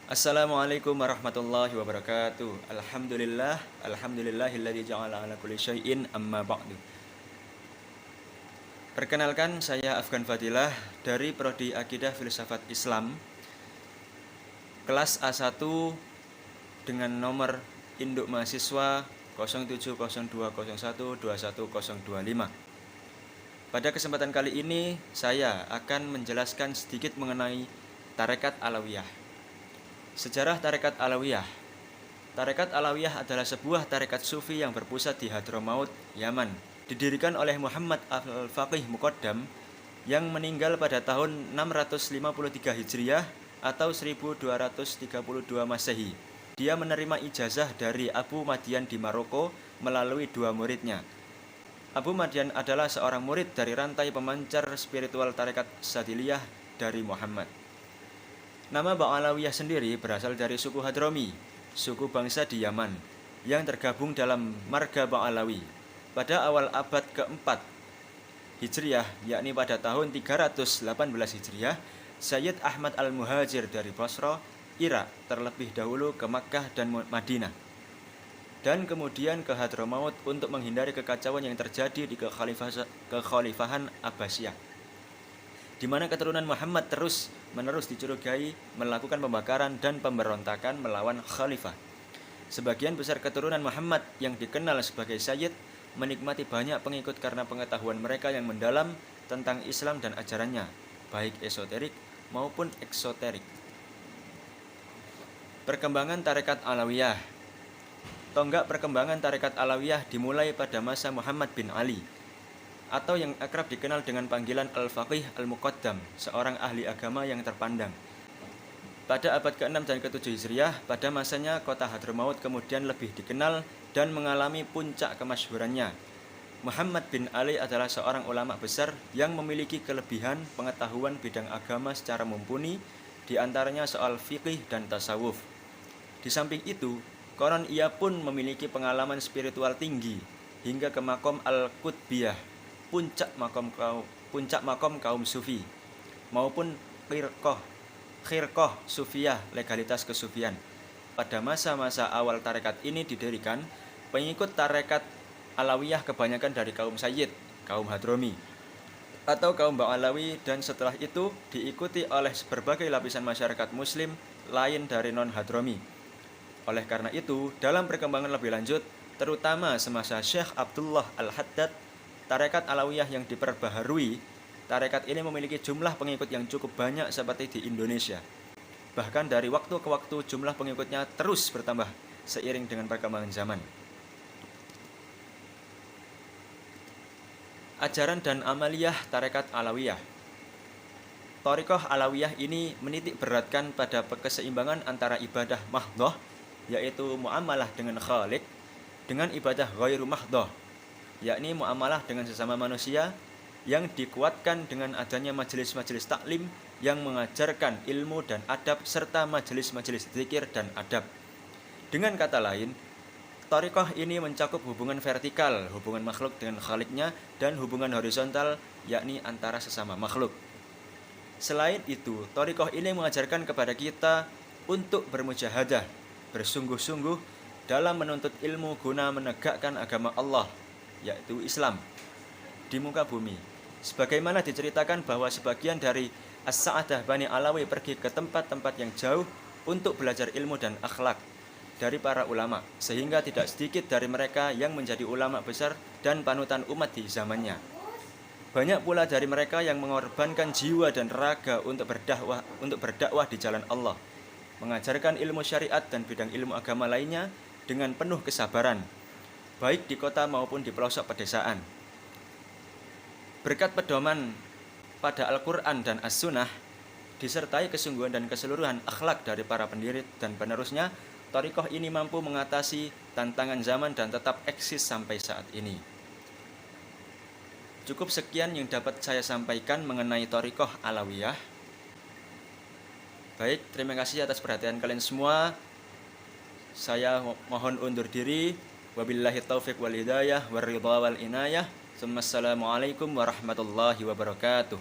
Assalamualaikum warahmatullahi wabarakatuh. Alhamdulillahilladzi ja'ala ala kulli syai'in amma ba'du. Perkenalkan, saya Afgan Fadilah dari Prodi Akidah Filsafat Islam, kelas A1 dengan nomor induk mahasiswa 0702012125. Pada kesempatan kali ini saya akan menjelaskan sedikit mengenai Tarekat Alawiyah. Sejarah Tarekat Alawiyah. Tarekat Alawiyah adalah sebuah tarekat sufi yang berpusat di Hadramaut, Yaman. Didirikan oleh Muhammad Al-Faqih Muqaddam yang meninggal pada tahun 653 Hijriah atau 1232 Masehi. Dia menerima ijazah dari Abu Madian di Maroko melalui dua muridnya. Abu Madian adalah seorang murid dari rantai pemancar spiritual tarekat Sadiliyah dari Muhammad. Nama Ba'alawiyah sendiri berasal dari suku Hadrami, suku bangsa di Yaman, yang tergabung dalam marga Ba'alawi. Pada awal abad keempat Hijriah, yakni pada tahun 318 Hijriah, Sayyid Ahmad Al-Muhajir dari Basra, Irak, terlebih dahulu ke Makkah dan Madinah, dan kemudian ke Hadramaut untuk menghindari kekacauan yang terjadi di kekhalifahan Abbasiyah, di mana keturunan Muhammad terus-menerus dicurigai melakukan pembakaran dan pemberontakan melawan khalifah. Sebagian besar keturunan Muhammad yang dikenal sebagai Sayyid menikmati banyak pengikut karena pengetahuan mereka yang mendalam tentang Islam dan ajarannya, baik esoterik maupun eksoterik. Perkembangan Tarekat Alawiyah. Tonggak perkembangan Tarekat Alawiyah dimulai pada masa Muhammad bin Ali, atau yang akrab dikenal dengan panggilan Al-Faqih Al-Muqaddam, seorang ahli agama yang terpandang. Pada abad ke-6 dan ke-7 Hijriah, pada masanya kota Hadramaut kemudian lebih dikenal dan mengalami puncak kemasyhurannya. Muhammad bin Ali adalah seorang ulama besar yang memiliki kelebihan pengetahuan bidang agama secara mumpuni, di antaranya soal fikih dan tasawuf. Di samping itu, konon ia pun memiliki pengalaman spiritual tinggi hingga ke makom Al-Qutbiyah, puncak makom kaum sufi, maupun khirqah sufiyah, legalitas kesufian. Pada masa-masa awal tarekat ini didirikan, pengikut tarekat Alawiyah kebanyakan dari kaum Sayyid, kaum Hadrami, atau kaum Ba'alawi, dan setelah itu diikuti oleh berbagai lapisan masyarakat muslim lain dari non-Hadrami. Oleh karena itu, dalam perkembangan lebih lanjut, terutama semasa Syekh Abdullah Al-Haddad, Tarekat Alawiyah yang diperbaharui, tarekat ini memiliki jumlah pengikut yang cukup banyak seperti di Indonesia. Bahkan dari waktu ke waktu jumlah pengikutnya terus bertambah seiring dengan perkembangan zaman. Ajaran dan amaliyah Tarekat Alawiyah. Thariqah Alawiyah ini menitik beratkan pada keseimbangan antara ibadah mahdhah, yaitu muamalah dengan Khalik, dengan ibadah ghairu mahdhah, yakni muamalah dengan sesama manusia, yang dikuatkan dengan adanya majelis-majelis taklim yang mengajarkan ilmu dan adab serta majelis-majelis zikir dan adab. Dengan kata lain, thariqah ini mencakup hubungan vertikal, hubungan makhluk dengan khaliknya, dan hubungan horizontal, yakni antara sesama makhluk. Selain itu, thariqah ini mengajarkan kepada kita untuk bermujahadah, bersungguh-sungguh dalam menuntut ilmu guna menegakkan agama Allah, yaitu Islam, di muka bumi. Sebagaimana diceritakan bahwa sebagian dari As-Sa'adah Bani Alawi pergi ke tempat-tempat yang jauh untuk belajar ilmu dan akhlak dari para ulama, sehingga tidak sedikit dari mereka yang menjadi ulama besar dan panutan umat di zamannya. Banyak pula dari mereka yang mengorbankan jiwa dan raga untuk berdakwah di jalan Allah, mengajarkan ilmu syariat dan bidang ilmu agama lainnya dengan penuh kesabaran, baik di kota maupun di pelosok pedesaan. Berkat pedoman pada Al-Quran dan As-Sunnah, disertai kesungguhan dan keseluruhan akhlak dari para pendiri dan penerusnya, thariqah ini mampu mengatasi tantangan zaman dan tetap eksis sampai saat ini. Cukup sekian yang dapat saya sampaikan mengenai thariqah Alawiyah. Baik, terima kasih atas perhatian kalian semua. Saya mohon undur diri. Wabillahi taufiq wal hidayah war ridha wal inayah. Assalamualaikum warahmatullahi wabarakatuh.